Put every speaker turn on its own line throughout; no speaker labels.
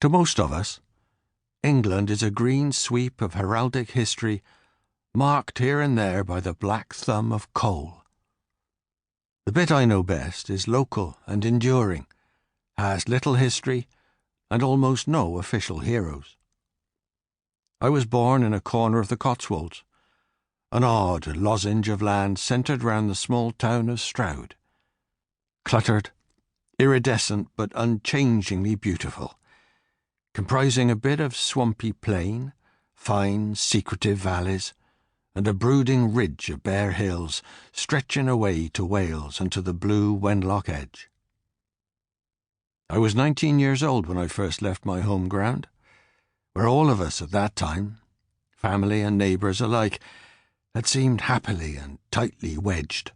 To most of us, England is a green sweep of heraldic history marked here and there by the black thumb of coal. The bit I know best is local and enduring, has little history and almost no official heroes. I was born in a corner of the Cotswolds, an odd lozenge of land centred round the small town of Stroud. Cluttered, iridescent but unchangingly beautiful, comprising a bit of swampy plain, fine, secretive valleys, and a brooding ridge of bare hills stretching away to Wales and to the blue Wenlock edge. I was 19 years old when I first left my home ground, where all of us at that time, family and neighbours alike, had seemed happily and tightly wedged.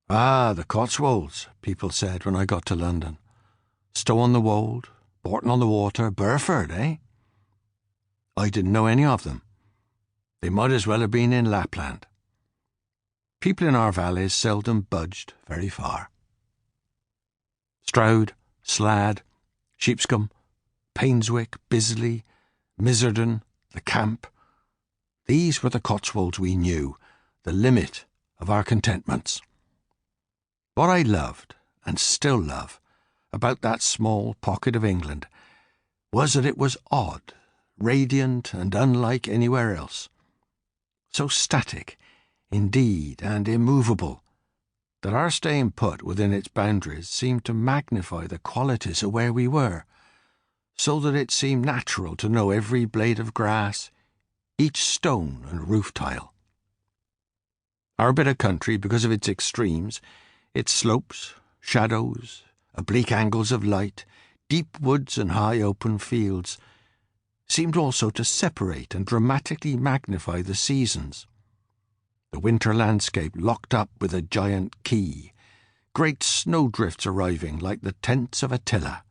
"Ah, the Cotswolds," people said when I got to London. "Stow-on-the-Wold, Bourton-on-the-Water, Burford, eh?" I didn't know any of them. They might as well have been in Lapland. People in our valleys seldom budged very far. Stroud, Slad, Sheepscombe, Painswick, Bisley, Miserden, the Camp. These were the Cotswolds we knew, the limit of our contentments. What I loved, and still love, about that small pocket of England was that it was odd, radiant, and unlike anywhere else. So static, indeed, and immovable, that our staying put within its boundaries seemed to magnify the qualities of where we were, so that it seemed natural to know every blade of grass, each stone and roof tile. Our bit of country, because of its extremes, its slopes, shadows, oblique angles of light, deep woods and high open fields, seemed also to separate and dramatically magnify the seasons. The winter landscape locked up with a giant key, great snowdrifts arriving like the tents of Attila.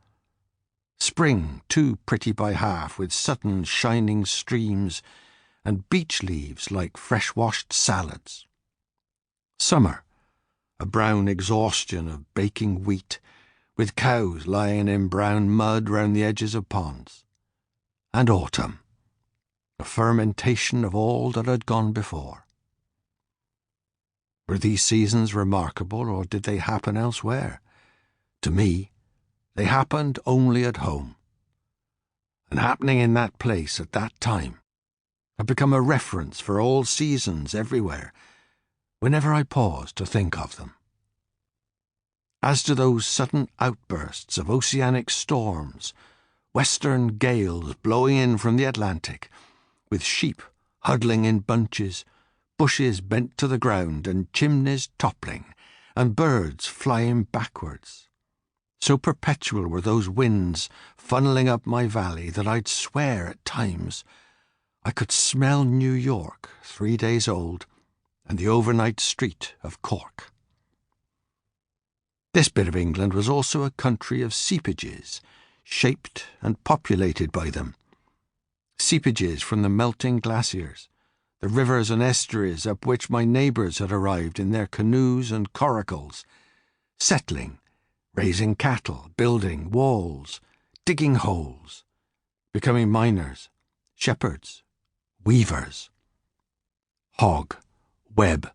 Spring, too pretty by half, with sudden shining streams, and beech leaves like fresh-washed salads. Summer, a brown exhaustion of baking wheat, with cows lying in brown mud round the edges of ponds. And autumn, a fermentation of all that had gone before. Were these seasons remarkable, or did they happen elsewhere? To me, they happened only at home. And happening in that place at that time had become a reference for all seasons everywhere, whenever I paused to think of them. As to those sudden outbursts of oceanic storms, western gales blowing in from the Atlantic, with sheep huddling in bunches, bushes bent to the ground and chimneys toppling, and birds flying backwards. So perpetual were those winds funneling up my valley that I'd swear at times I could smell New York 3 days old and the overnight street of Cork. This bit of England was also a country of seepages, shaped and populated by them. Seepages from the melting glaciers, the rivers and estuaries up which my neighbours had arrived in their canoes and coracles, settling, raising cattle, building walls, digging holes, becoming miners, shepherds, weavers. Hogg, Webb,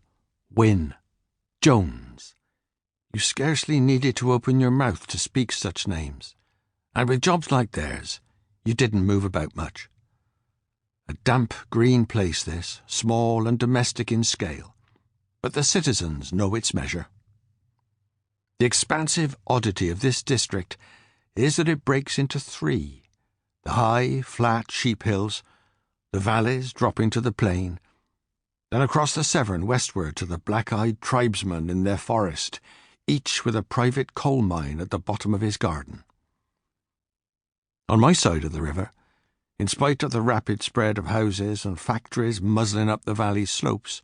Wynne, Jones. You scarcely needed to open your mouth to speak such names, and with jobs like theirs, you didn't move about much. A damp green place this, small and domestic in scale, but the citizens know its measure. The expansive oddity of this district is that it breaks into 3, the high, flat sheep hills, the valleys dropping to the plain, then across the Severn westward to the black-eyed tribesmen in their forest, each with a private coal mine at the bottom of his garden. On my side of the river, in spite of the rapid spread of houses and factories muzzling up the valley slopes,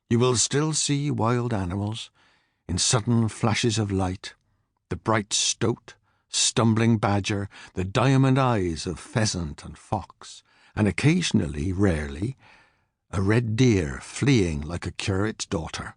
you will still see wild animals, in sudden flashes of light, the bright stoat, stumbling badger, the diamond eyes of pheasant and fox, and occasionally, rarely, a red deer fleeing like a curate's daughter.